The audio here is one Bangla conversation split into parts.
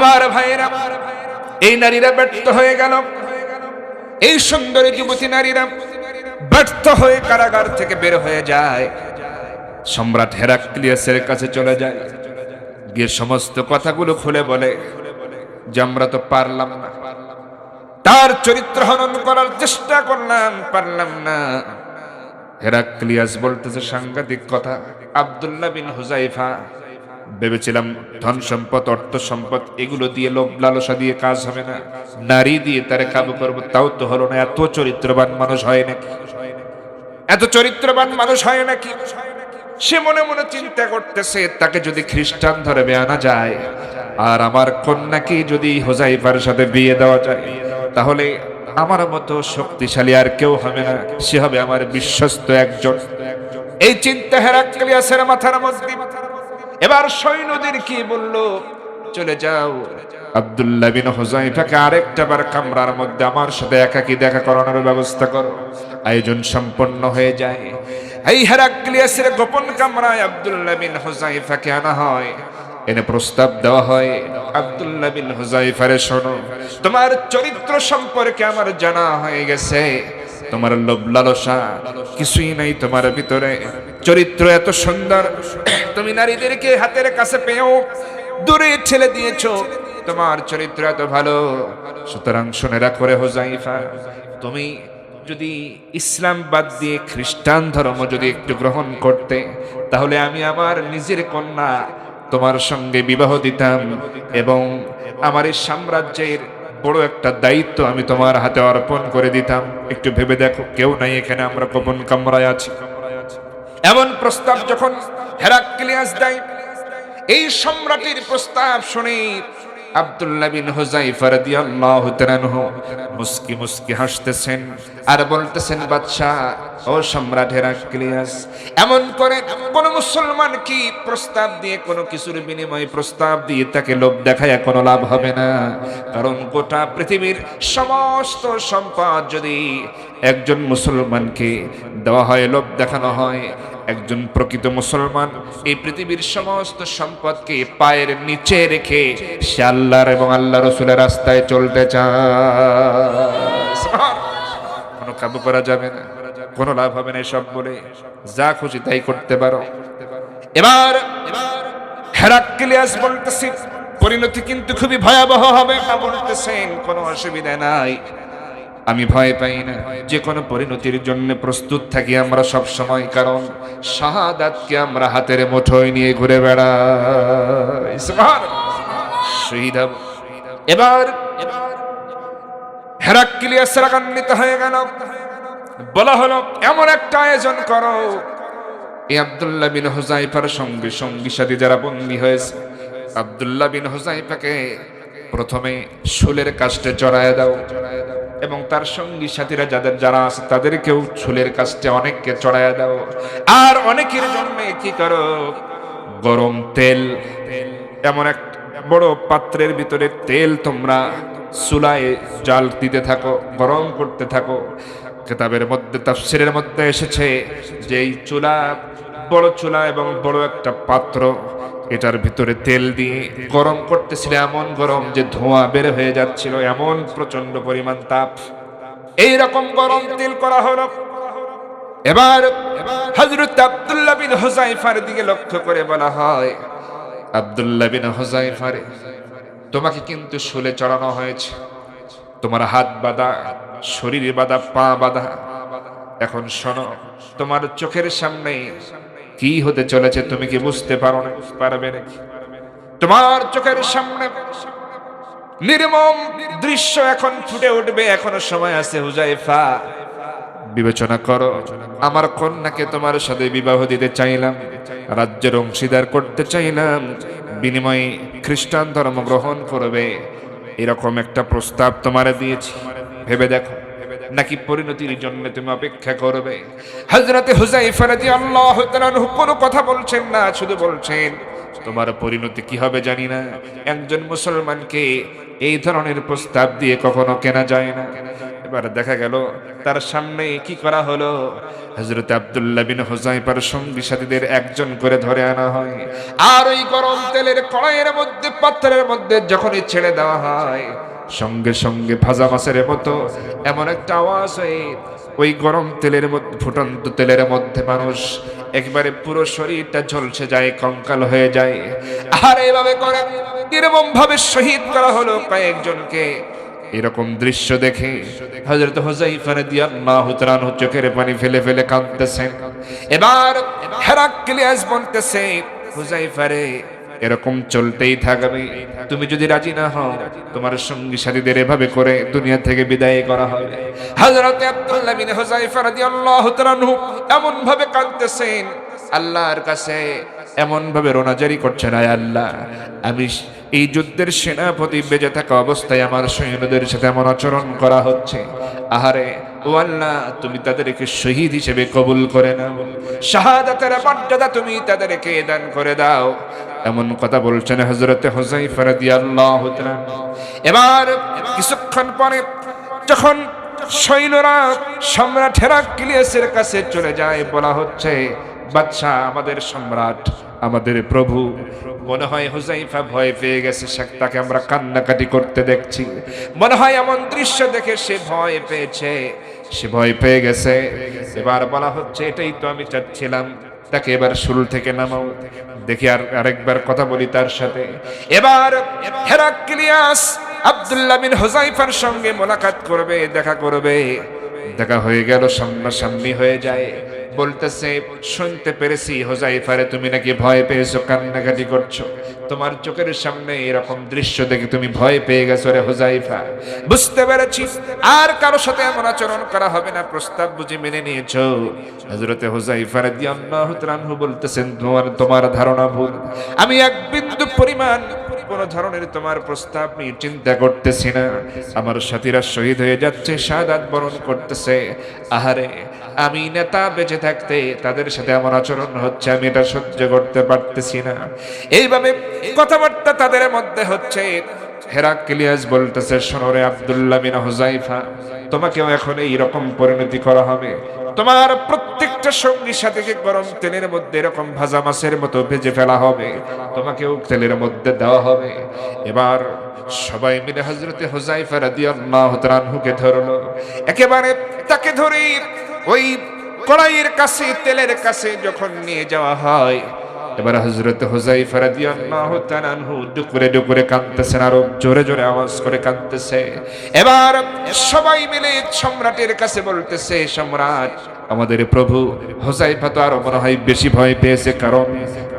আমার ভাইয়েরা, এই নারীরা ব্যর্থ হয়ে গেল। এই সুন্দরী যুবতী নারীরা ব্যর্থ হয়ে কারাগার থেকে বের হয়ে যায়, সম্রাট হেরাক্লিয়াসের কাছে চলে যায়। গিয়ে সমস্ত কথাগুলো খুলে বলে যে আমরা তো পারলাম না, তার চরিত্র হনন করার চেষ্টা করলাম, পারলাম না। হেরাক্লিয়াস বলতেছে সাংঘাতিক কথা, আব্দুল্লাহ বিন হুযায়ফা, ভেবেছিলাম ধন সম্পদ, অর্থ সম্পদ এগুলো দিয়ে, লোভ লালসা দিয়ে কাজ হবে না, নারী দিয়ে তারে কাবু করবো, তাও তো হলো না। এত চরিত্রবান মানুষ হয় নাকি? এত চরিত্রবান মানুষ হয় নাকি? সে মনে মনে চিন্তা করতেছে, তাকে যদি খ্রিস্টান ধর্মে আনা যায় আর আমার কন্যাকে যদি হুযায়ফার সাথে বিয়ে দেওয়া যায়, তাহলে আমার মতো শক্তিশালী আর কেউ হবে না, সে হবে আমার বিশ্বস্ত একজন। এই চিন্তা হেরাক্লিয়াসের মাথার মধ্যে। এবার সৈন্যদের কি বলল, চলে যাও, আব্দুল্লাহ বিন হুযায়ফাকে আরেকটা বার কামরার মধ্যে আমার সাথে একাকী দেখা করানোর ব্যবস্থা করো। আয়োজন সম্পন্ন হয়ে যায়। এই হেরাক্লিয়াসের গোপন কামরায় আব্দুল্লাহ বিন হুযায়ফাকে আনা হয়, এনে প্রস্তাব দেওয়া হয়, আব্দুল্লাহ বিন হুযায়ফারে শোনো, তোমার চরিত্র সম্পর্কে আমার জানা হয়ে গেছে, তোমার লোভ লালসা কিছুই নাই তোমার ভিতরে, চরিত্র এত সুন্দর, তুমি নারীদেরকে হাতের কাছে পেয়েও দূরে ঠেলে দিয়েছো, তোমার চরিত্র এত ভালো। সুতরাং শুনে রাখো রে হুযায়ফা, তুমি যদি ইসলাম বাদ দিয়ে খ্রিস্টান ধর্ম যদি একটু গ্রহণ করতে, তাহলে আমি আমার নিজের কন্যা তোমার সঙ্গে বিবাহ দিতাম এবং আমার এই সাম্রাজ্যের বড় একটা দায়িত্ব আমি তোমার হাতে অর্পণ করে দিতাম। একটু ভেবে দেখো, কেউ নাই এখানে, আমরা গোপন কামরায় আছি। এমন প্রস্তাব যখন হেরাক্লিয়াস দেয়, এই সম্রাটের প্রস্তাব শুনে আব্দুল্লাহ বিন হুযায়ফা রাদিয়াল্লাহু তাআলা আনহু মুস্কি মুস্কি হাসতেছেন আর বলতেছেন, বাদশা, ও সম্রাট হেরাক্লিয়াস, এমন করে কোন মুসলমান কি প্রস্তাব দিয়ে, কোনো কিছুর বিনিময়ে প্রস্তাব দিয়ে তাকে লোভ দেখায় কোনো লাভ হবে না। কারণ গোটা পৃথিবীর সমস্ত সম্পদ যদি একজন মুসলমানকে দেওয়া হয়, লোভ দেখানো হয়, একজন প্রকৃত মুসলমান এই পৃথিবীর সমস্ত সম্পদকে পায়ের নিচে রেখে সে আল্লাহর এবং আল্লাহ রাসূলের রাস্তায় চলতে চায়। কোনো কাবু করা যাবে না, কোনো লাভ হবে না, সব বলে যা খুশি তাই করতে পারো। এবার হেরাক্লিয়াস বলতেছে, পরিণতি কিন্তু খুবই ভয়াবহ হবে। বলতেছেন কোনো অসুবিধা নাই, আমি ভয় পাই না, যে কোনো পরিণতির জন্য প্রস্তুত থাকি আমরা সব সময়, কারণ শাহাদাতকে আমরা হাতের মুঠোয় নিয়ে ঘুরে বেড়াই। শহীদ হব। এবার হেরাক্লিয়াস রাগান্বিত হয়ে গেল, বলা হলো এমন একটা আয়োজন করো, এই আব্দুল্লাহ বিন হুযায়ফার সঙ্গে সঙ্গী সাথী যারা বন্দী হয়েছে, আব্দুল্লাহ বিন হুযায়ফাকে প্রথমে শুলের কাস্টে চড়ায় দাও এবং তার সঙ্গী সাথীরা যারা আছে তাদেরকেও শুলের কাস্টে অনেককে চড়ায় দাও। আর অনেকের জন্য কি করো, গরম তেল, এমন এক বড় পাত্রের ভিতরে তেল তোমরা চুলায় জাল দিতে থাকো, গরম করতে থাকো। কিতাবের মধ্যে, তাফসীরের মধ্যে এসেছে যে এই চুলা, বড় চুলা এবং বড় একটা পাত্র, এটার ভিতরে তেল দিয়ে গরম করতেছিল, এমন গরম যে ধোঁয়া বের হয়ে যাচ্ছিল, এমন প্রচন্ড পরিমাণ তাপ। এই রকম গরম তেল করা হলো। এবার হযরত আব্দুল্লাহ বিন হুযায়ফার দিকে লক্ষ্য করে বলা হয়, আব্দুল্লাহ বিন হুযায়ফা, তোমাকে কিন্তু শুলে চড়ানো হয়েছে, তোমার হাত বাঁধা, শরীর বাঁধা, পা বাঁধা। এখন শোনো, তোমার চোখের সামনে কি হতে চলেছে তুমি কি বুঝতে পারবে নাকি? তোমার চোখের সামনে নির্মম দৃশ্য এখন ফুটে উঠবে, এখনো সময় আছে হুযায়ফা, বিবেচনা করো। আমার কন্যাকে তোমার সাথে বিবাহ দিতে চাইলাম, রাজ্যের অংশীদার করতে চাইলাম, বিনিময়ে খ্রিস্টান ধর্ম গ্রহণ করবে, এরকম একটা প্রস্তাব তোমারে দিয়েছি, ভেবে দেখো, নাকি পরিণতির জন্য তুমি অপেক্ষা করবে? হযরতে হুযায়ফা রাদিয়াল্লাহু তাআলা কোনো কথা বলছেন না, শুধু বলছেন, তোমার পরিণতি কি হবে জানি না, একজন মুসলমানকে এই ধরনের প্রস্তাব দিয়ে কখনো কেনা যায় না। এবার দেখা গেল তার সামনে কি করা হলো, হযরত আব্দুল্লাহ বিন হুযাইফার সঙ্গী সাথীদের একজন করে ধরে আনা হয়, আর ওই গরম তেলের কড়াইয়ের মধ্যে, পাত্রের মধ্যে যখনই ছেড়ে দেওয়া হয়, সঙ্গে সঙ্গে ভাজা মাছের মতো এমন একটা আওয়াজ হয়, ওই গরম তেলের মধ্যে, ফুটন্ত তেলের মধ্যে মানুষ একবারে পুরো শরীরটা ঝলসে যায়, কঙ্কাল হয়ে যায়। আর এইভাবে করে নির্মম ভাবে শহীদ করা হলো কয়েকজনকে। এরকম দৃশ্য দেখে হযরত হুযাইফা রাদিয়াল্লাহু তাআলা চোখের পানি ফেলে ফেলে কাঁদতেছেন। এবার হেরাক্লিয়াস বলতেছে, হুযাইফা রে, এরকম চলতেই থাকবে, তুমি যদি রাজি না হও তোমার সঙ্গী সাথীদের এভাবে করে দুনিয়া থেকে বিদায় করা হবে। হযরত আব্দুল্লাহ বিন হুযাইফা রাদিয়াল্লাহু তাআলা এমন ভাবে কাঁদতেছেন, আল্লাহর কাছে এমন ভাবে রোনাজারি করছেন, আয় আল্লাহ, আমি এই যুদ্ধের সেনাপতি বেঁচে থাকা অবস্থায় আমার সৈন্যদের সাথে এমন আচরণ করা হচ্ছে, আহারে ও আল্লাহ, তুমি তাদেরকে শহীদ হিসেবে কবুল করে নাও, শাহাদাতের মর্যাদা তুমি তাদেরকে দান করে দাও। এমন কথা বলছেন হযরত হুযাইফা রাদিয়াল্লাহু তাআলা। এবার কিছুক্ষণ পরে যখন সৈন্যরা সম্রাট হেরাক্লিয়াসের কাছে চলে যায়, বলা হচ্ছে, বাদশা, আমাদের সম্রাট, আমাদের প্রভু। মনে হয় হুযাইফা ভয় পেয়ে গেছে, তাকে আমরা কান্নাকাটি করতে দেখছি, মনে হয় এমন দৃশ্য দেখে সে ভয় পেয়েছে, সে ভয় পেয়ে গেছে। এবার বলা হচ্ছে, এটাই তো আমি চাচ্ছিলাম, তাকে এবার শুরু থেকে নামাও, দেখি আরেকবার কথা বলি তার সাথে। এবার হেরাক্লিয়াস আব্দুল্লাহ বিন হুযাইফার সঙ্গে মোলাকাত করবে, দেখা করবে। দেখা হয়ে গেল, সামনাসামনি হয়ে যায়, বলতেছে, শুনতে পেরেছি হুযাইফা রে, তুমি নাকি ভয় পেয়েছো, কান্নাকাটি করছো, তোমার চোখের সামনে এরকম দৃশ্য দেখে তুমি ভয় পেয়ে গেছো রে হুযাইফা, বুঝতে পেরেছি আর কারো সাথে এমন আচরণ করা হবে না, প্রস্তাব বুঝি মেনে নিয়েছো। হযরতে হুযাইফা রাদিয়াল্লাহু তাআলা বলতেছেন, তোমার ধারণা ভুল, আমি এক বিন্দু পরিমাণ কোন ধরনের তোমার প্রস্তাব নিয়ে চিন্তা করতেছি না। আমার সাথীরা শহীদ হয়ে যাচ্ছে, শাহাদাত বরণ করতেছে, আহারে আমি নেতা বেঁচে থাকতে তাদের সাথে আমার আচরণ হচ্ছে, আমি এটা সহ্য করতে পারতেছি না। এইভাবে কথাবার্তা তাদের মধ্যে হচ্ছে। হেরাক্লিয়াস বলতেছে, শোনো রে আব্দুল্লাহ বিন হুযাইফা, তোমাকেও এখন এইরকম পরিণতি করা হবে, তোমার প্রত্যেকটা সঙ্গী সাথীকে গরম তেলের মধ্যে এরকম ভাজা মাছের মতো ভেজে ফেলা হবে, তোমাকেও তেলের মধ্যে দেওয়া হবে। এবার সবাই মিলে হযরতে হুযাইফা রাদিয়াল্লাহু তাআলা আনহুকে ধরলো, একেবারে তাকে ধরে ওই কড়াইয়ের কাছে, তেলের কাছে যখন নিয়ে যাওয়া হয়, এবার হযরত হুযাইফা রাদিয়াল্লাহু তাআলা আনহু ডুকরে ডুকরে কাঁদতেছেন, আরো জোরে জোরে আওয়াজ করে কাঁদতেছে। এবার সবাই মিলে সম্রাটের কাছে বলতেছে, সম্রাট, আমাদের প্রভু হুযাইফা তো আরো মনে হয় বেশি ভয় পেয়েছে, কারণ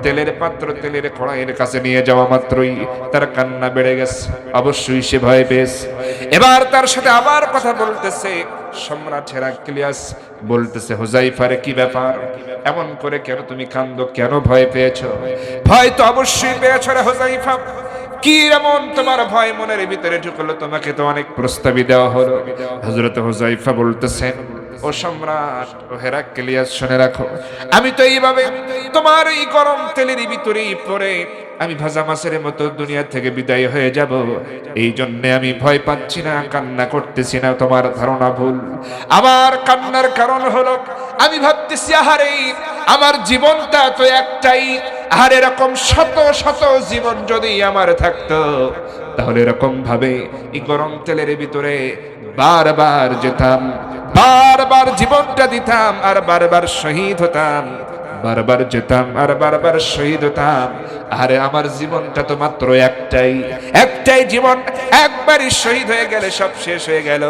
তেলের পাত্র তেলের কড়াইয়ের কাছে নিয়ে যাওয়া মাত্রই তার কান্না বেড়ে গেছে, অবশ্যই সে ভয় পেয়েছে। এবার তার সাথে আবার কথা বলতেছে সম্রাট হেরাক্লিয়াস, বলতেছে, হুযাইফা রে, কি ব্যাপার, এমন করে কেন তুমি কান্দো, কেন ভয় পেয়েছো? ভয় তো অবশ্যই পেয়েছো রে হুযাইফা, কি এমন তোমার ভয় মনের ভিতরে ঢুকলো? তোমাকে তো অনেক প্রস্তাবই দেওয়া হলো। হযরত হুযাইফা বলতেছেন, ও সম্রাট, ও হেরাক্লিয়াস, শুনে রাখো, আমি তো এইভাবে তোমার এই গরম তেলের ভিতরেই পড়ে আমি ভাজা মাছের মতো দুনিয়া থেকে বিদায় হয়ে যাব, এই জন্য আমি ভয় পাচ্ছি না, কান্না করতেছি না, তোমার ধারণা ভুল। আমার কান্নার কারণ হলো, আমি ভাবতেছি, আহারে আমার জীবনটা তো একটাই, আর এরকম শত শত জীবন যদি আমার থাকতো, তাহলে এরকম ভাবে এই গরম তেলের ভিতরে বারবার যেতাম, বারবার জীবনটা দিতাম, আর বারবার শহীদ হতাম, বারবার যেতাম আর বারবার শহীদ হতাম। আরে আমার জীবনটা তো মাত্র একটাই জীবন, একবারই শহীদ হয়ে গেলে সব শেষ হয়ে গেল।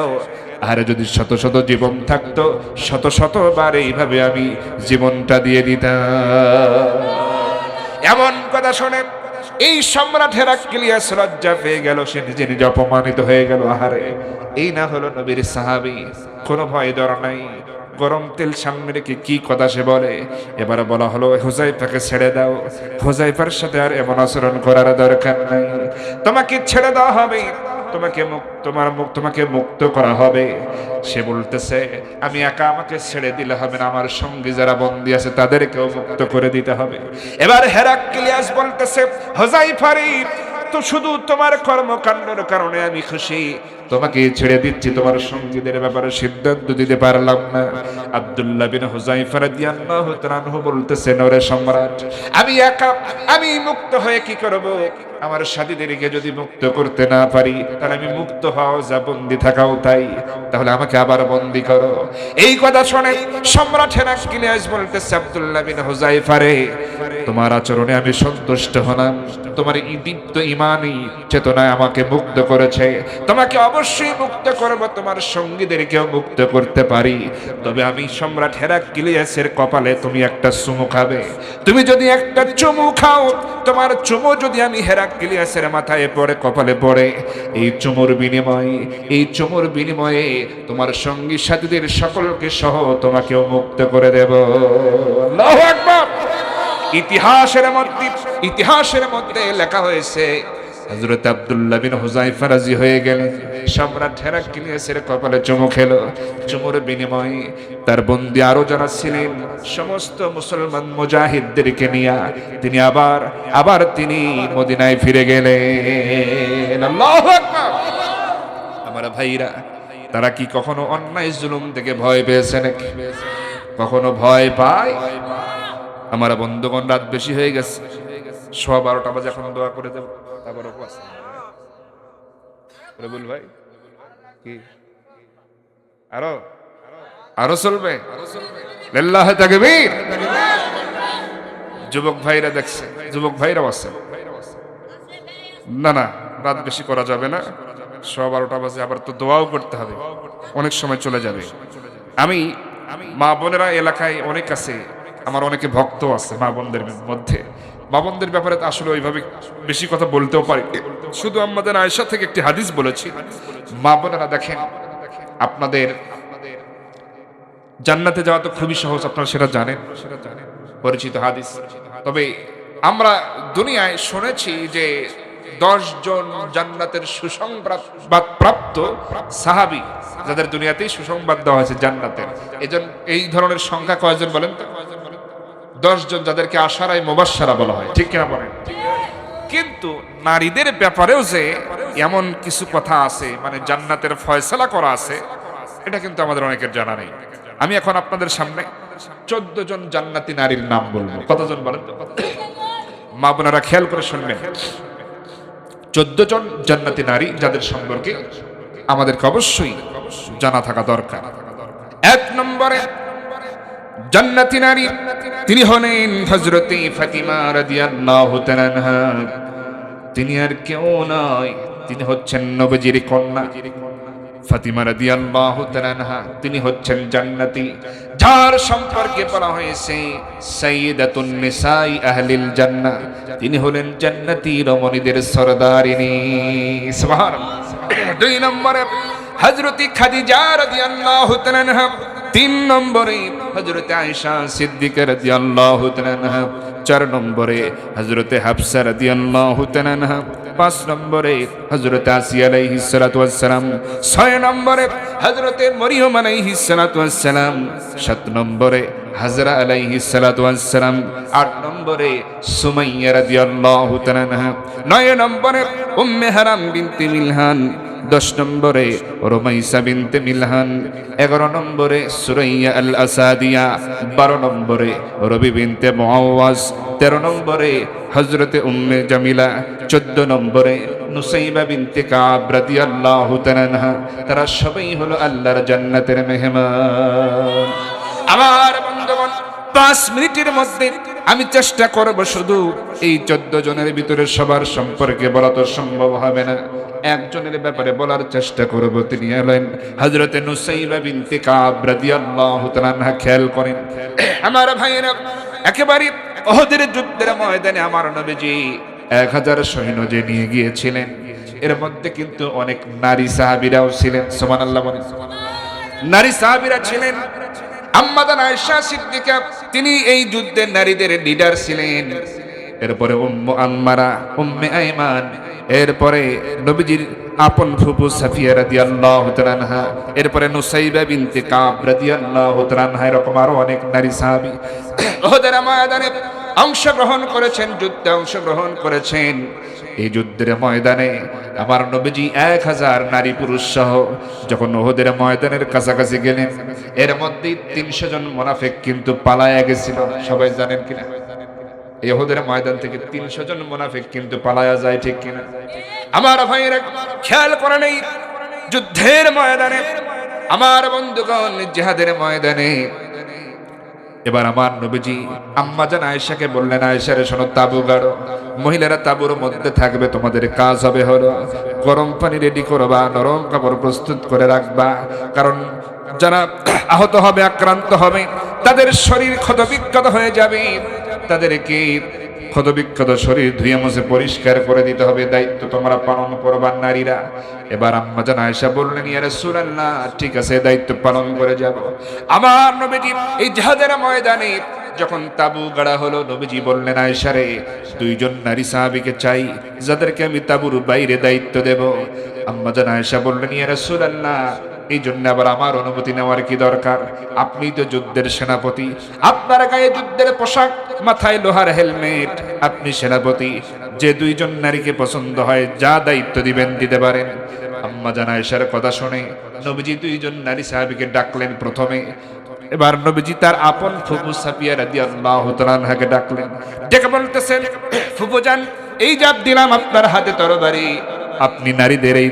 আর যদি শত শত জীবন থাকতো, শত শতবার এইভাবে আমি জীবনটা দিয়ে দিতাম। এমন কথা শুনে এই সম্রাট হেরাক্লিয়াস লজ্জা পেয়ে গেল, সে নিজে নিজে অপমানিত হয়ে গেল। আহারে, এই না হলো নবীর সাহাবী, কোনো ভয় ডর নাই, গরম তেল সামনে রেখে কি কথা সে বলে। এবার বলা হলো, হুযাইফাকে ছেড়ে দাও, হুযাইফার সাথে আর এমন আচরণ করার দরকার নাই, তোমাকে ছেড়ে দেওয়া হবে, তোমাকে মুক্ত করা হবে। সে বলতেছে, আমি একা আমাকে ছেড়ে দিলে হবে না, আমার সঙ্গী যারা বন্দী আছে তাদেরকেও মুক্ত করে দিতে হবে। এবার হেরাক্লিয়াস বলতেছে, হুযাইফা রে, তো শুধু তোমার কর্মকাণ্ডের কারণে আমি খুশি, তোমাকে ছেড়ে দিচ্ছি, তোমার সঙ্গীদের ব্যাপারে সিদ্ধান্ত দিতে পারলাম না। আব্দুল্লাহ বিন হুযায়ফা রাদিয়াল্লাহু তাআলা আনহু বলতেছেন, ওরে সম্রাট, আমি একা, আমি মুক্ত হয়ে কি করব? আমার সাথীদেরকে যদি মুক্ত করতে না পারি, তাহলে আমি মুক্ত হও যা, বন্দী থাকাও তাই, তাহলে আমাকে আবার বন্দী করো। এই কথা শুনে সম্রাট হেরাক্লিয়াস বলতেছে, আব্দুল্লাহ বিন হুযায়ফা রে, তোমার আচরণে আমি সন্তুষ্ট হলাম, তোমার দীপ্ত ঈমানী চেতনায় আমাকে মুক্ত করেছে, তোমাকে অবশ্যই মুক্ত করব, তোমার সঙ্গীদেরকেও মুক্ত করতে পারি। তবে আমি সম্রাট হেরাক্লিয়াসের কপালে তুমি একটা চুমু খাবে। তুমি যদি একটা চুমু খাও, তোমার চুমু যদি আমি হেরাক্লিয়াসের মাথায় পড়ে, কপালে পড়ে, এই চুমুর বিনিময়ে তোমার সঙ্গী সাথীদের সকলকে সহ তোমাকেও মুক্ত করে দেব। আল্লাহু আকবার। ইতিহাসের মধ্যে লেখা হয়েছে, হযরত আব্দুল্লাহ বিন হুযায়ফা রাজি হয়ে গেলেন, সম্রাট হেরাক্লিয়াসের কপালে চুমু খেলো। চুমুর বিনিময়ে তার বন্দী আরো যারা ছিলেন সমস্ত মুসলমান মুজাহিদদেরকে নিয়ে তিনি আবার তিনি মদিনায় ফিরে গেলেন। আল্লাহু আকবার। আমার ভাইরা, তারা কি কখনো অন্যায় জুলুম থেকে ভয় পেয়েছে নাকি? কখনো ভয় পায়? আমার বন্ধুগণ, রাত বেশি হয়ে গেছে, 12:15 বাজে, এখন দোয়া করে দেব, তারপর উপবাস। রবুল ভাই কি আরো চলবে? লিল্লাহি তাকবীর। যুবক ভাইরা দেখছে, যুবক ভাইরাও আছে। না, রাত বেশি করা যাবে না, 12:15 বাজে, আবার তো দোয়াও করতে হবে, অনেক সময় চলে যাবে। আমি মা বোনেরা এলাকায় অনেক আছে, আমার অনেকে ভক্ত আছে মা বোনদের মধ্যে। মা বোনদের ব্যাপারে আসলে ওইভাবে বেশি কথা বলতেও পারি, শুধু আমাদের আয়েশা থেকে একটি হাদিস বলেছি। মা বোনেরা দেখেন, আপনাদের জান্নাতে যাওয়া তো খুবই সহজ, আপনারা সেটা জানেন, পরিচিত হাদিস। তবে আমরা দুনিয়ায় শুনেছি যে 10 জন জান্নাতের সুসংবাদ প্রাপ্ত সাহাবী, যাদের দুনিয়াতেই সুসংবাদ দেওয়া হয়েছে জান্নাতের, এই ধরনের সংখ্যা কয়জন বলেন তো? 10 জন, যাদেরকে আশারায়ে মুবাশশারা বলা হয়, ঠিক কিনা বলেন? কিন্তু নারীদের ব্যাপারেও যে এমন কিছু কথা আছে, মানে জান্নাতের ফয়সালা করা আছে, এটা কিন্তু আমাদের অনেকের জানা নেই। আমি এখন আপনাদের সামনে 14 জন জান্নাতি নারীর নাম বলবো। কতজন বলেন তো? মা বোনেরা খেয়াল করে শুনবেন। 14 জন জান্নাতি নারী, যাদের সম্পর্কে আমাদেরকে অবশ্যই জানা থাকা দরকার। 1 নম্বরে জান্নাতি নারী, তিনি হলেন হযরতে ফাতিমা রাদিয়াল্লাহু তাআলা আনহা। তিনি আর কেউ নয়, তিনি হচ্ছেন নবীজির কন্যা ফাতিমা রাদিয়াল্লাহু তাআলা আনহা। তিনি হচ্ছেন জান্নাতি, যার সম্পর্কে বলা হয়েছে সাইয়্যিদাতুন নিসাই আহলিল জান্নাহ। তিনি হলেন জান্নাতি রমণীদের সরদারিনী। সুবহানাল্লাহ। 2 নম্বরে হযরতে খাদিজা রাদিয়াল্লাহু তাআলা আনহা। 3 নম্বরে হযরতে আয়েশা সিদ্দিকা রাদিয়াল্লাহু তাআলা আনহা। 4 নম্বরে হযরতে হাফসা রাদিয়াল্লাহু তাআলা আনহা। 5 নম্বরে হযরতে আসিয়া আলাইহিস সালাতু ওয়াস সালাম। 6 নম্বরে হযরতে মরিয়ম আলাইহিস সালাতু ওয়াস সালাম। 7 নম্বরে হাজরা আলাইহিস সালাতু ওয়াস সালাম। 8 নম্বরে সুমাইয়া রাদিয়াল্লাহু তাআলা আনহা। 9 নম্বরে উম্মে হারাম বিনতে মিলহান। 10 নম্বরে রুমাইসা বিনতে মিলহান। 11 নম্বরে সুরাইয়া আল আসাদিয়া। 12 নম্বরে রবি বিনতে মুআওয়াজ। 13 নম্বরে হযরতে উম্মে জামিলা। 14 নম্বরে নুসাইবা বিনতে কাব রাদিয়াল্লাহু তাআলা আনহা। তারা সবাই হলো আল্লাহর জান্নাতের মেহমান। আমার বন্ধুগণ, 5 মিনিটের মধ্যে আমি চেষ্টা করব শুধু এই 14 জনের ভিতরে সবার সম্পর্কে বলা তো সম্ভব হবে না, একজনের ব্যাপারে বলার চেষ্টা করব। তিনি হলেন হযরতে নুসাইবা বিনতে কাব রাদিয়াল্লাহু তাআলা আনহা। খেয়াল করেন আমার ভাইয়েরা, একেবারে উহুদের যুদ্ধের ময়দানে আমার নবীজি 1000 সৈন্য যে নিয়ে গিয়েছিলেন, এর মধ্যে কিন্তু অনেক নারী সাহাবীরাও ছিলেন। সুবহানাল্লাহ বলেন। নারী সাহাবীরা ছিলেন। আম্মাদান আয়েশা সিদ্দিকা, তিনি এই যুদ্ধের নারীদের লিডার ছিলেন। এরপরে উম্মু আম্মারা, উম্মে আইমান, এরপরে নবীজির আপন ফুফু সাফিয়া রাদিয়াল্লাহু তাআলা আনহা, এরপরে নুসাইবা বিনতে কাব রাদিয়াল্লাহু তাআলা আনহা। এরকম আরো অনেক নারী সাহাবী উহুদের ময়দানে অংশগ্রহণ করেছেন, যুদ্ধে অংশগ্রহণ করেছেন। এই যুদ্ধের ময়দানে আমার নবীজি 1000 নারী পুরুষ সহ যখন উহুদের ময়দানের কাছাকাছি গেলেন, এর মধ্যে 300 জন মুনাফিক কিন্তু পালায়া গেছিল। সবাই জানেন কিনা এই উহুদের ময়দান থেকে 300 জন মুনাফিক কিন্তু পালায়া যায়, ঠিক কিনা? আমার ভাইয়েরা খেয়াল করে নেই, যুদ্ধের ময়দানে আমার বন্ধুগণ, জিহাদের ময়দানে এবার আমার নবীজি আম্মাজান আয়েশাকে বললেন, আয়েশা রে শোনো, তাবু গাড়ো, মহিলারা তাবুর মধ্যে থাকবে, তোমাদের কাজ হবে হলো গরম পানি রেডি করবা, নরম কাপড় প্রস্তুত করে রাখবা, কারণ যারা আহত হবে, আক্রান্ত হবে, তাদের শরীর ক্ষতবিক্ষত হয়ে যাবে, তাদেরকে ক্ষতবিক্ষত শরীর ধুয়ে মুছে পরিষ্কার করে দিতে হবে, দায়িত্ব তোমরা পালন করবা নারীরা। এবার আম্মাজান আয়েশা বললেন, ইয়া রাসূলুল্লাহ, ঠিক আছে, দায়িত্ব পালন করে যাব। আমার নবীজি এই জিহাদের ময়দানে যখন তাবু গাড়া হলো, নবীজি বললেন, আয়েশা রে, 2 জন নারী সাহাবীকে চাই যাদেরকে আমি তাবুর বাইরে দায়িত্ব দেব। আম্মাজান আয়েশা বললেন, ইয়া রাসূলুল্লাহ, এই জন্য আবার আমার অনুমতি নেওয়ার কি দরকার? আপনি তো যুদ্ধের সেনাপতি, আপনার গায়ে যুদ্ধের পোশাক, মাথায় লোহার হেলমেট, আপনি সেনাপতি, যে 2 জন নারীকে পছন্দ হয় যা দায়িত্ব দিবেন দিতে পারেন। আম্মাজান আয়েশার কথা শুনে নবীজি 2 জন নারী সাহাবীকে ডাকলেন প্রথমে। এবার নবীজি তার আপন ফুফু সাফিয়া রাদিয়াল্লাহু তাআলা আনহাকে ডাকলেন, ডেকে বলতেছেন, ফুফু জান, এই জাপ দিলাম আপনার হাতে তরবারি, আপনি নারীদের এই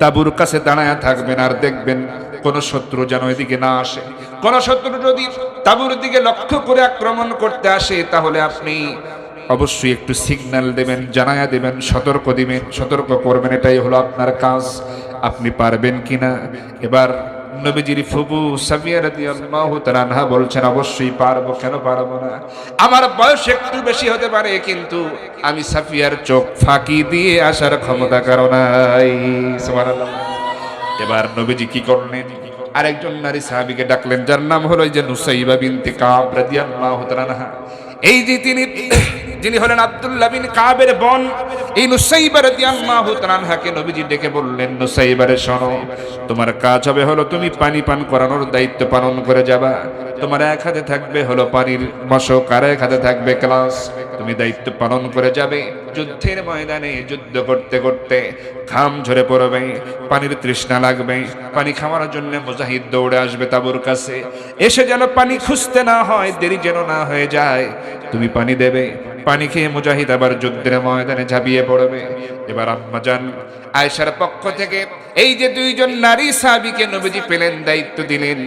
তাবুর কাছে দাঁড়ায় থাকবেন আর দেখবেন কোন শত্রু যেন এদিকে না আসে। কোন শত্রু যদি তাবুর দিকে লক্ষ্য করে আক্রমণ করতে আসে, তাহলে আপনি অবশ্যই একটু সিগন্যাল দেবেন, জানায়া দেবেন, সতর্ক দিবেন, সতর্ক করবেন, এটাই হলো আপনার কাজ। আপনি পারবেন কিনা? এবার নবীজির ফুফু সাফিয়া রাদিয়াল্লাহু তাআলা আনহা বলছেন, অবশ্যই পারবো, কেন পারবো না? আমার বয়স একটু বেশি হতে পারে, কিন্তু আমি সাফিয়ার চোখ ফাঁকি দিয়ে আসার ক্ষমতা কারো নাই। সুবহানাল্লাহ। এবার নবীজি কি করলেন? আরেকজন নারী সাহাবীকে ডাকলেন, যার নাম হলো এই যে নুসাইবা বিনতে কাব রাদিয়াল্লাহু তাআলা আনহা। এই যে যিনি হলেন আব্দুল্লাহ বিন কাবের বোন, এই নুসাইবা রাদিয়াল্লাহু তাআলা আনহাকে নবীজি ডেকে বললেন, নুসাইবা রে শোনো, তোমার কাজ হবে হলো তুমি পানি পান করানোর দায়িত্ব পালন করে যাবা। তোমার এক হাতে থাকবে হলো পানির মশক, আর এক হাতে থাকবে গ্লাস, তুমি দায়িত্ব পালন করে যাবে। যুদ্ধের ময়দানে যুদ্ধ করতে করতে ঘাম ঝরে পড়বে, পানির তৃষ্ণা লাগবে, পানি খাওয়ার জন্য মুজাহিদ দৌড়ে আসবে তাবুর কাছে, এসে যেন পানি খুঁজতে না হয়, দেরি যেন না হয়ে যায়, তুমি পানি দেবে। পানি খেয়ে মুজাহিদ আবার যুদ্ধের ময়দানে ঝাঁপিয়ে পড়বে। এবার আম্মাজান আয়েশার পক্ষ থেকে এই যে 2 জন নারী সাহাবীকে নবীজি পেলেন, দায়িত্ব দিলেন,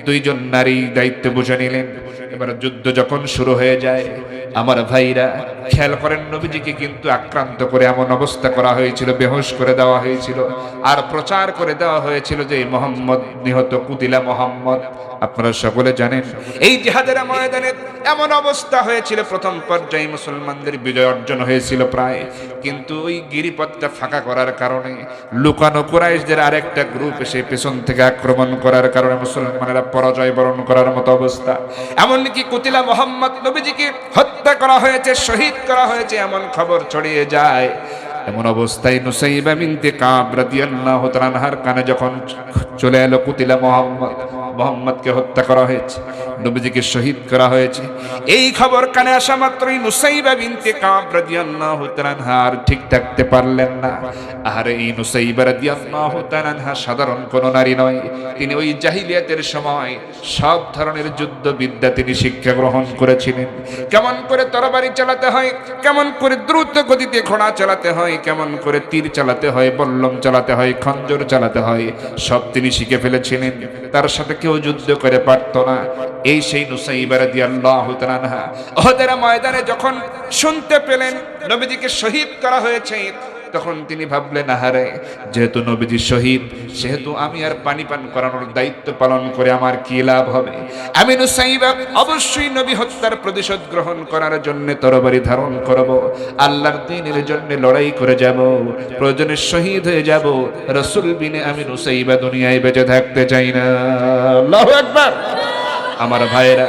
2 জন নারী দায়িত্ব বুঝে নিলেন। এবার যুদ্ধ যখন শুরু হয়ে যায়, আমার ভাইরা খেয়াল করেন, নবীজিকে কিন্তু আক্রান্ত করে এমন অবস্থা করা হয়েছিল, বেহুশ করে দেওয়া হয়েছিল, আর প্রচার করে দেওয়া হয়েছিল যে মুহাম্মদ নিহত, কুতিলা মুহাম্মদ। আপনারা সকলে জানেন এই জিহাদের ময়দানে এমন অবস্থা হয়েছিল, প্রথম পর্যায়ে মুসলমানদের বিজয় অর্জন হয়েছিল প্রায়, কিন্তু ওই গিরিপথটা ফাঁকা করার কারণে লুকানো কুরাইশদের আরেকটা গ্রুপ এসে পেছন থেকে আক্রমণ করার কারণে মুসলমানেরা পরাজয় বরণ করার মতো অবস্থা। এমনকি কুতিলা মুহাম্মদ, নবীজিকে হত্যা করা হয়েছে, শহীদ করা হয়েছে, এমন খবর ছড়িয়ে যায়। এমন অবস্থায় নুসাইবা বিনতে কাব রাদিয়াল্লাহু তাআলা আনহার কানে যখন চলে এলো কুতিলা মুহাম্মদ, মুহাম্মদকে হত্যা করা হয়েছে, নবীজিকে শহীদ করা হয়েছে, এই খবর কানে আসা মাত্রই নুসাইবা বিনতে কাব রাদিয়াল্লাহু তাআলা আনহা আর ঠিক থাকতে পারলেন না। আর এই নুসাইবা রাদিয়াল্লাহু তাআলা আনহা সাধারণ কোন নারী নয়, তিনি ওই জাহিলিয়াতের সময় সব ধরনের যুদ্ধ বিদ্যা তিনি শিক্ষা গ্রহণ করেছিলেন। কেমন করে তরবারি চালাতে হয়, কেমন করে দ্রুত গতিতে ঘোড়া চালাতে হয়, কেমন করে তীর চালাতে হয়, বল্লম চালাতে হয়, খঞ্জর চালাতে হয়, সব তিনি শিখে ফেলেছিলেন। তার সাথে কেউ যুদ্ধ করে পারত না। এই সেই নুসাইবা রাদিয়াল্লাহু তাআলা আনহা উহুদের ময়দানে যখন শুনতে পেলেন নবীজিকে শহীদ করা হয়েছে, তখন তিনি ভাবলেন, আহারে, যেহেতু নবীজি শহীদ, সেহেতু আমি আর পানি পান করানোর দায়িত্ব পালন করে আমার কি লাভ হবে? আমি নুসাইবা অবশ্যই নবী হত্যার প্রতিশোধ গ্রহণ করার জন্য তরবারি ধারণ করব, আল্লাহর দ্বীনের জন্য লড়াই করে যাব, প্রয়োজনে শহীদ হয়ে যাব। রাসূল বিনে আমি নুসাইবা দুনিয়ায় বেঁচে থাকতে চাই না। আল্লাহু আকবার। আমার ভাইরা,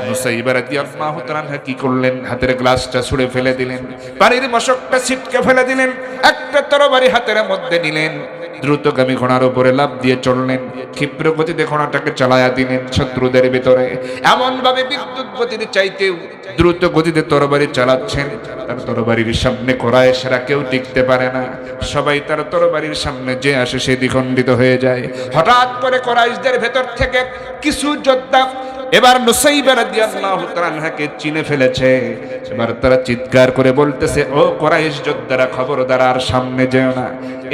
নুসাইবা রাদিয়াল্লাহু তাআলা কি করলেন? হাতের গ্লাসটা ছুঁড়ে ফেলে দিলেন, পানির মশকটা ছিটকে ফেলে দিলেন, একটা তরবারি হাতের মধ্যে নিলেন, দ্রুতগামী ঘোড়ার উপরে লাফ দিয়ে চললেন, ক্ষিপ্র গতিতে ঘোড়াটাকে চালায়া দিলেন শত্রুদের ভিতরে। এমন ভাবে বিদ্যুৎ গতির চাইতেও দ্রুত গতিতে তরবারি চালাচ্ছেন। তার তরবারির সামনে কুরাইশরা কেউ টিকতে পারে না, সবাই তার তরবারির সামনে যে আসে সে দ্বিখণ্ডিত হয়ে যায়। হঠাৎ করে কুরাইশদের ভেতর থেকে কিছু যোদ্ধা এবার নুসাইবা রাদিয়াল্লাহু তাআলাকে চিনে ফেলেছে। এবার তারা চিৎকার করে বলতেছে, ও কুরাইশ যোদ্ধারা, খবরদার, আর সামনে যেও না।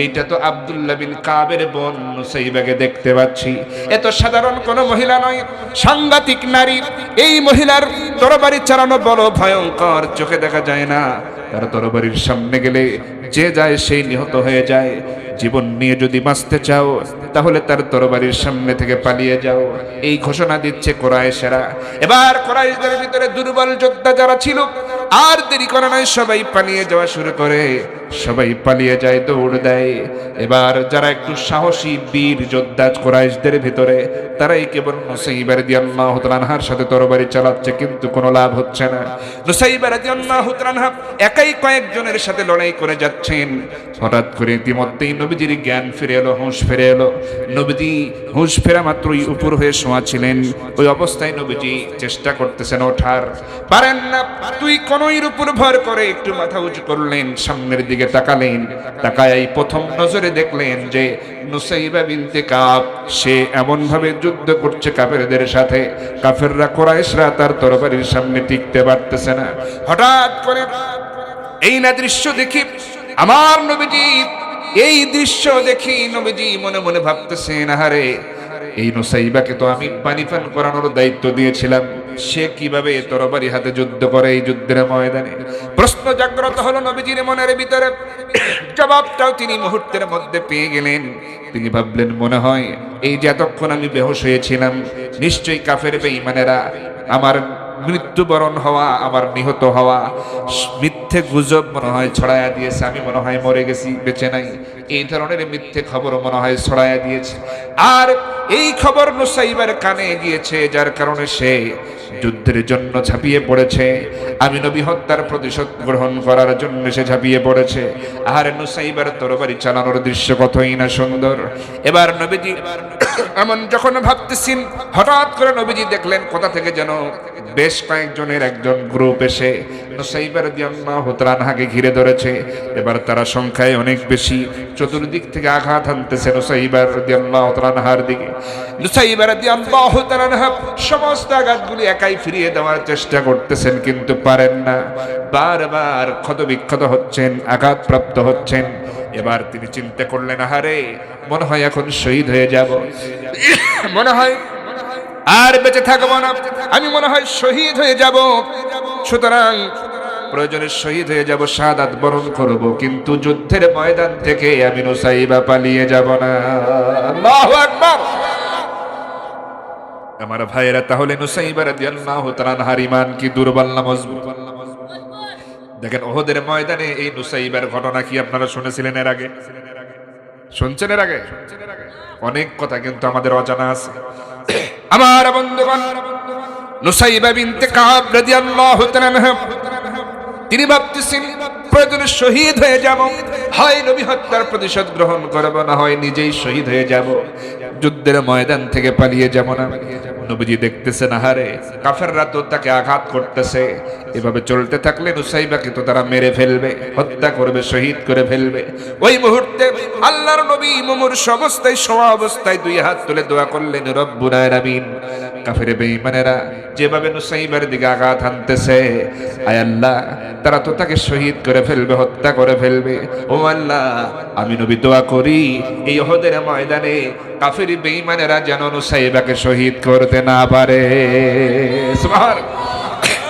এইটা তো আব্দুল্লাহ বিন কাবের বোন নুসাইবাকে দেখতে পাচ্ছি। এত সাধারণ কোনো মহিলা নয়, সাংঘাতিক নারী। এই মহিলার তরবারি চালানো বড় ভয়ঙ্কর, চোখে দেখা যায় না। তার তরবারির সামনে গেলে যে যায় সেই নিহত হয়ে যায়। জীবন নিয়ে যদি বাঁচতে চাও তাহলে তার তরবারির সামনে থেকে পালিয়ে যাও, এই ঘোষণা দিচ্ছে কুরাইশরা। এবার কুরাইশদের ভিতরে দুর্বল যোদ্ধা যারা ছিল আর দেরি করে নয়, সবাই পালিয়ে যাওয়া শুরু করে, সবাই পালিয়ে যায়, দৌড় দেয়। এবার যারা একটু সাহসী বীর যোদ্ধা কুরাইশদের ভিতরে, তারাই কেবল নুসাইবা রাদিয়াল্লাহু তাআলার সাথে তরবারি চালাচ্ছে, কিন্তু কোনো লাভ হচ্ছে না। নুসাইবা রাদিয়াল্লাহু তাআলা একাই কয়েকজনের সাথে লড়াই করে যাচ্ছেন। হঠাৎ করে ইতিমধ্যেই নবীজির জ্ঞান ফিরে এলো, হুঁশ ফিরে এলো। নবীজি হুঁশ ফেরা মাত্রই উপর হয়ে শোয়া ছিলেন। ওই অবস্থায় নবীজি চেষ্টা করতেছেন ওঠার, পারেন না। তুই কোনইর উপর ভর করে একটু মাথা উঁচু করলেন, সামনের দিকে তাকালেন। তাকায় প্রথম নজরে দেখলেন যে নুসাইবা বিনতে কাব, সে এমন ভাবে যুদ্ধ করছে কাফেরদের সাথে, কাফেররা কুরাইশরা তার তরবারির সামনে টিকতে পারতেছে না। হঠাৎ করে এই না দৃশ্য দেখি আমার নবীজি, এই দৃশ্য দেখি নবীজি মনে মনে ভাবতেছেন, আহারে, এই নুসাইবাকে তো আমি পানি পান করানোর দায়িত্ব দিয়েছিলাম, সে কিভাবে তরবারি হাতে যুদ্ধ করে এই যুদ্ধের ময়দানে? প্রশ্ন জাগ্রত হলো নবীজির মনের ভিতরে। জবাবটাও তিনি মুহূর্তের মধ্যে পেয়ে গেলেন। তিনি ভাবলেন, মনে হয় এই যে এতক্ষণ আমি বেহুশ হয়েছিলাম, নিশ্চয়ই কাফের বেঈমানেরা আমার মৃত্যুবরণ হওয়া, আমার নিহত হওয়া মিথ্যে গুজব মনে হয় ছড়াইয়া দিয়েছে। আমি মনে হয় মরে গেছি, বেঁচে নাই, এই ধরনের মিথ্যে খবর মনে হয় ছড়াইয়া দিয়েছে। আর এই খবর নুসাইবার কানে গিয়েছে, যার কারণে সে যুদ্ধের জন্য ঝাঁপিয়ে পড়েছে। আমি নবী হত্যার প্রতিশোধ গ্রহণ করার জন্য সে ঝাঁপিয়ে পড়েছে। আর নুসাইবার তরবারি চালানোর দৃশ্য কতই না সুন্দর। এবার নবীজি এমন যখন ভাবতেছেন, হঠাৎ করে নবীজি দেখলেন কোথা থেকে যেন বেশ কয়েকজনের একজন গ্রুপ এসে নুসাইবা রাদিয়াল্লাহু তাআলাকে ঘিরে ধরেছে। এবার তারা সংখ্যায় অনেক বেশি, চতুর্দিক থেকে আঘাত হানতেছে নুসাইবা রাদিয়াল্লাহু তাআলার দিকে। নুসাইবা রাদিয়াল্লাহু তাআলা সমস্ত আঘাতগুলি একাই ফিরিয়ে দেওয়ার চেষ্টা করতেছেন, কিন্তু পারেন না। বারবার ক্ষতবিক্ষত হচ্ছেন, আঘাতপ্রাপ্ত হচ্ছেন। এবার তিনি চিন্তা করলেন, আহারে, মনে হয় এখন শহীদ হয়ে যাব, মনে হয় আর বেঁচে থাকবো না, আমি মনে হয় শহীদ হয়ে যাব। সুতরাং প্রয়োজনে শহীদ হয়ে যাব, শাহাদাত বরণ করব, কিন্তু যুদ্ধের ময়দান থেকে আমি নুসাইবা পালিয়ে যাব না। আল্লাহু আকবার। আমার ভাইয়েরা, তাহলে নুসাইবা রাদিয়াল্লাহু তাআলার ঈমান কি দুর্বল না মজবুত? দেখেন, ওহদের ময়দানে এই নুসাইবার ঘটনা কি আপনারা শুনেছিলেন এর আগে? শুনছেন এর আগে? অনেক কথা কিন্তু আমাদের অজানা আছে। আমার বন্ধুগণ, নুসাইবা বিনতে কাব রাদিয়াল্লাহু তাআলা তিনি ভাবতেছেন, প্রয়োজনে শহীদ হয়ে যাব, হয় নবী হত্যার প্রতিশোধ গ্রহণ করব, না হয় নিজেই শহীদ হয়ে যাব, যুদ্ধের ময়দান থেকে পালিয়ে যাব না। নবীজি দেখতেছেন, আহারে, কাফেররা তো তাকে আঘাত করতেছে, এভাবে চলতে থাকলে নুসাইবাকে তো তারা মেরে ফেলবে, হত্যা করবে, শহীদ করে ফেলবে। ওই মুহূর্তে আল্লাহর নবী মুমূর্ষ অবস্থায়, শোয়া অবস্থায় দুই হাত তুলে দোয়া করলেন, রব্বুল আলামিন, কাফের বেঈমানেরা যেভাবে নুসাইবার দিকে আঘাত হানতেছে, আয় আল্লাহ, তারা তো তাকে শহীদ করে ফেলবে, হত্যা করে ফেলবে। ও আল্লাহ, আমি নবী দোয়া করি, এই উহুদের ময়দানে কাফের বেঈমানেরা যেন নুসাইবাকে শহীদ করতে না পারে। সুবহানাল্লাহ।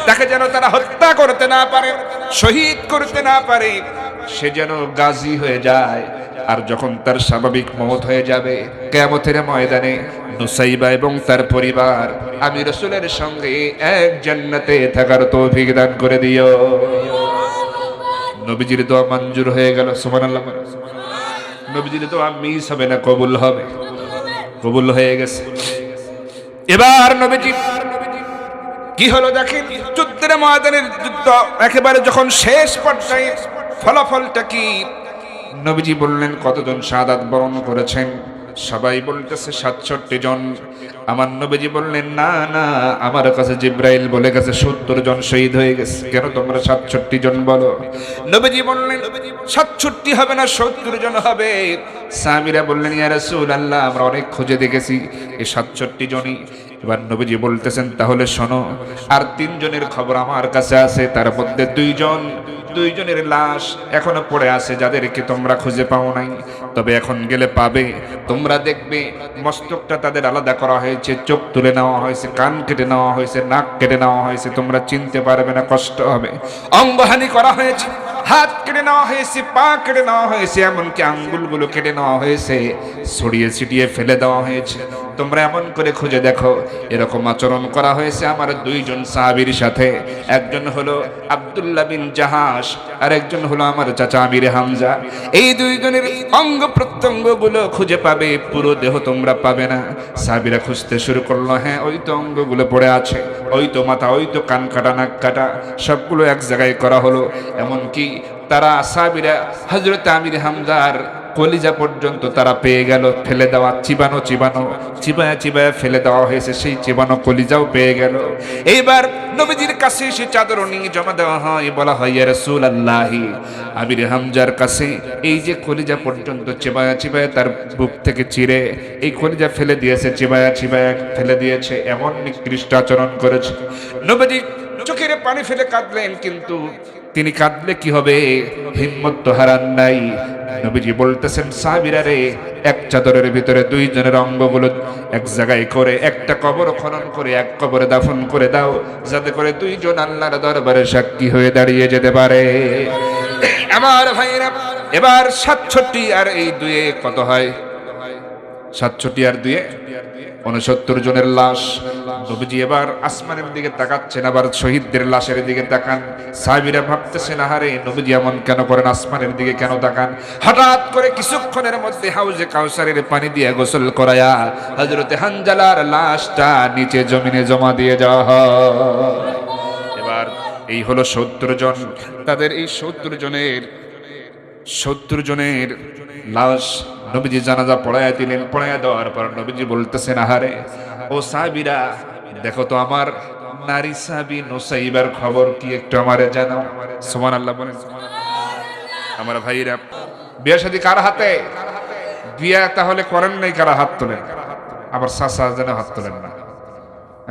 তাকে যেন তারা হত্যা করতে না পারে, শহীদ করতে না পারে, সে যেন গাজী হয়ে যায়। আর যখন তার স্বাভাবিক মওত হয়ে যাবে কিয়ামতের ময়দানে, নুসাইবা এবং তার পরিবার আমি রাসূলের সঙ্গে এক জান্নাতে থাকার তৌফিক দান করে দিও। নবীজির দোয়া মঞ্জুর হয়ে গেল। সুবহানাল্লাহ। নবীজির দোয়া মিস হবে না, কবুল হবে, কবুল হয়ে গেছে। এবার নবীজি কি হলো দেখেন, যুদ্ধের ময়দানের যুদ্ধ একেবারে যখন শেষ পর্যায়ে, ফলাফলটা কি? নবীজি বললেন কতজন শাহাদাত বরণ করেছেন? সবাই বলতেছে 67 জন। আমার নবীজি বললেন না না, আমার কাছে জিব্রাইল বলে গেছে 70 জন শহীদ হয়ে গেছে। কেন তোমরা 67 জন বলো? নবীজি বললেন 67 হবে না, 70 জন হবে। সাহাবীরা বললেন ইয়া রাসূলুল্লাহ, আমরা অনেক খুঁজে দেখেছি এই 67 জনই। এবার নবীজি বলতেছেন তাহলে শোনো, আর 3 জনের খবর আমার কাছে আছে। তার মধ্যে 2 জনের লাশ এখনো পড়ে আছে, যাদেরকে তোমরা খুঁজে পাও নাই, তবে এখন গেলে পাবে। তোমরা দেখবে মস্তকটা তাদের আলাদা করা হয়েছে, চোখ তুলে নেওয়া হয়েছে, কান কেটে নেওয়া হয়েছে, নাক কেটে নেওয়া হয়েছে, তোমরা চিনতে পারবে না, কষ্ট হবে। অঙ্গহানি করা হয়েছে, হাত কেটে নেওয়া হয়েছে, পা কেটে নেওয়া হয়েছে, এমনকি আঙ্গুলগুলো কেটে নেওয়া হয়েছে, ছড়িয়ে ছিটিয়ে ফেলে দেওয়া হয়েছে। তোমরা এমন করে খুঁজে দেখো। এরকম আচরণ করা হয়েছে আমার 2 জন সাহাবীর সাথে। একজন হলো আব্দুল্লাহ বিন জাহাশ, আর একজন হলো আমার চাচা আমির হামজা। এই 2 জনের অঙ্গ প্রত্যঙ্গগুলো খুঁজে পাবে, পুরো দেহ তোমরা পাবে না। সাহাবীরা খুঁজতে শুরু করলো, হ্যাঁ ওই তো অঙ্গগুলো পড়ে আছে, ওই তো মাথা, ওই তো কান কাটা, নাক কাটা, সবগুলো এক জায়গায় করা হলো। এমনকি তারা সাহাবীরা হযরত আমির হামজার কলিজা পর্যন্ত তারা পেয়ে গেল, ফেলে দেওয়া, চিবায়া ফেলে দেওয়া হয়েছে, সেই চিবানো কলিজাও পেয়ে গেল। এইবার নবীজির কাছে সে চাদর নিয়ে জমা দেওয়া হয়, বলা হয় ইয়া রাসূলুল্লাহ, আমির হামজার কাছে এই যে কলিজা পর্যন্ত চিবায়া তার বুক থেকে চিরে এই কলিজা ফেলে দিয়েছে, চিবায়া ফেলে দিয়েছে, এমন নিকৃষ্ট আচরণ করেছে। নবীজি চোখের পানি ফেলে কাঁদলেন, কিন্তু তিনি কাঁদলে কি হবে, হিম্মত তো হারান নাই। নবীজি বলতেছেন সাহাবীরা রে, এক চাদরের ভিতরে 2 জনের অঙ্গগুলো এক জায়গায় করে একটা কবর খনন করে এক কবরে দাফন করে দাও, যাতে করে 2 জন আল্লাহর দরবারে সাক্ষী হয়ে দাঁড়িয়ে যেতে পারে। আমার ভাইরা, এবার 67 আর এই 2 কত হয়? 67 আর 2 69 জনের লাশ। নবীজি এবার আসমানের দিকে তাকাচ্ছেন, আবার শহীদদের লাশের দিকে তাকান। সাহাবীরা ভাবতেছেন আহারে নবীজি এমন কেন করেন, আসমানের দিকে কেন তাকান? হঠাৎ করে কিছুক্ষণের মধ্যে হাউজে কাউসারের পানি দিয়ে গোসল করায়া হযরতে হানজালার লাশটা নিচে জমিনে জমা দিয়ে যাওয়া হয়। এবার এই হলো 70 জন। তাদের এই 70 জনের লাশ নবীজি জানাজা পড়ায়া দিলেন। পড়ায়া দেওয়ার পর নবীজি বলতেছেন আহারে ও সাহাবীরা, দেখো তো আমার নারী সাহাবী নুসাইবার খবর কি, একটু আমারে জানাও। সুবহানাল্লাহ বলেন। আমার ভাইরা, বিয়ে শাদী কার হাতে? বিয়ে তাহলে করেন নাই কারা? হাত তোলেন। আবার চাচা যেন হাত তোলেন না।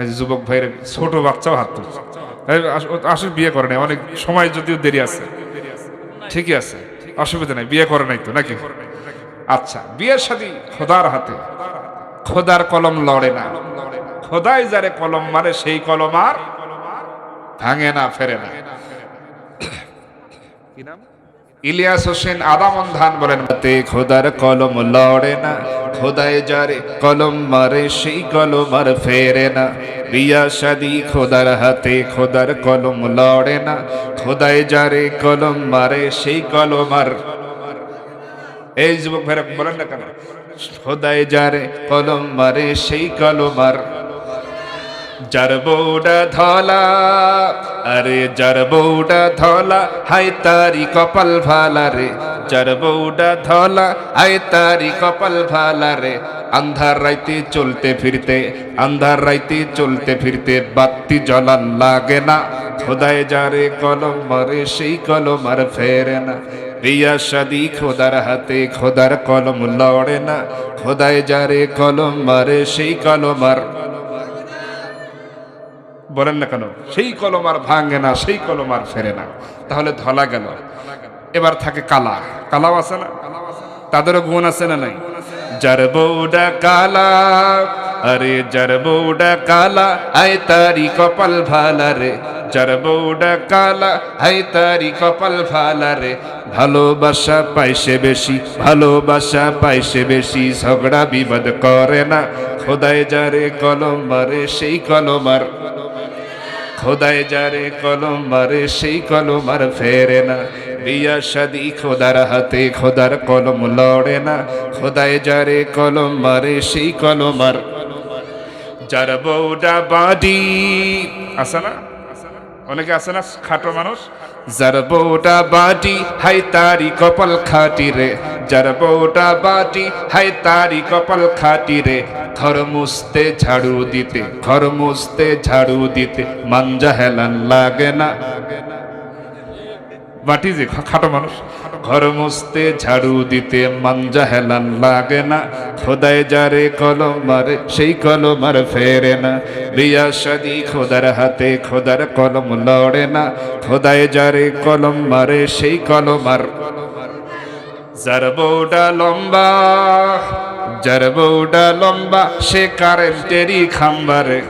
এই যুবক ভাইরা, ছোট বাচ্চাও হাত তুলছে। আসলে বিয়ে করে নাই, অনেক সময় যদিও দেরি আছে, ঠিকই আছে, অসুবিধা নাই, বিয়ে করে নাই তো নাকি? আচ্ছা, বিয়ের শাদী খোদার হাতে, খোদার কলম লড়ে না। খোদাই যারে কলম মারে সেই কলম আর ভাঙে না, ফেরে না। কি নাম? ইলিয়াস হোসেন আদামন্ধান বলেন, খোদার কলম লড়ে না, খোদাই যারে কলম মারে সেই কলম আর ফেরে না। বিয়া শাদী খোদার হাতে, খোদার কলম লড়ে না, খোদাই যারে কলম মারে সেই কলম আর। এই যুবক ভাইরা বলেন না কেন? খোদাই যারে কলম মারে সেই কলম আর। যার বউটা ধলা, আরে যার বউটা ধলা, হাই তারি কপাল ভালা রে। যার বউটা ধলা, হাই তারি কপাল ভালা রে। আন্ধার রাইতে চলতে ফিরতে, আন্ধার রাইতে চলতে ফিরতে বাতি জ্বলান লাগে না। খোদায় যারে কলম মারে সেই কলম আর ফেরে না। বিয়া শাদী খোদার হাতে, খোদার কলম লড়ে না, খোদায় যারে কলম মারে সেই কলম আর। বলেন না কেন? সেই কলম আর ভাঙে না, সেই কলম আর ফেরে না। তাহলে ধলা গেল, এবার থাকে কালা। কালাও আছে না? তাদেরও গুণ আছে না নাই? যার বউডা কালা, আরে যার বউডা কালা, আয় তারি কপাল ভালা রে। যার বউডা কালা, আয় তারি কপাল ভালা রে। ভালোবাসা পাইছে বেশি, ভালোবাসা পাইছে বেশি, ঝগড়া বিবাদ করে না। খোদায় যারে কলম মারে সেই কলম আর। খোদায় যারে কলম মারে সেই কলম আর ফেরে না। বিয়া শাদী খোদার হাতে, খোদার কলম লড়ে না, খোদায় যারে কলম মারে সেই কলম আর। যার বউটা বাড়ি আছে না, অনেকে আছে না খাটো মানুষ, যার বউটা বাটি হাই তারি কপাল খাটি রে, যার বউটা বাটি হাই তারি কপাল খাটি রে, ঘর মুছতে ঝাড়ু দিতে, ঘর মুছতে ঝাড়ু দিতে মাঞ্জা হেলান লাগে না। বাটি যে খাটো মানুষ, ঘর মুছতে ঝাড়ু দিতে মাঞ্জা হেলান লাগে না, খোদায় যারে কলম মারে সেই কলম আর ফেরে না, বিয়া শাদি খোদার হাতে খোদার কলম লড়ে না, খোদায় যারে কলম মারে সেই কলম আর। যার বউটা লম্বা, যার বউটা লম্বা সে কারেন্টেরই খাম্বারে,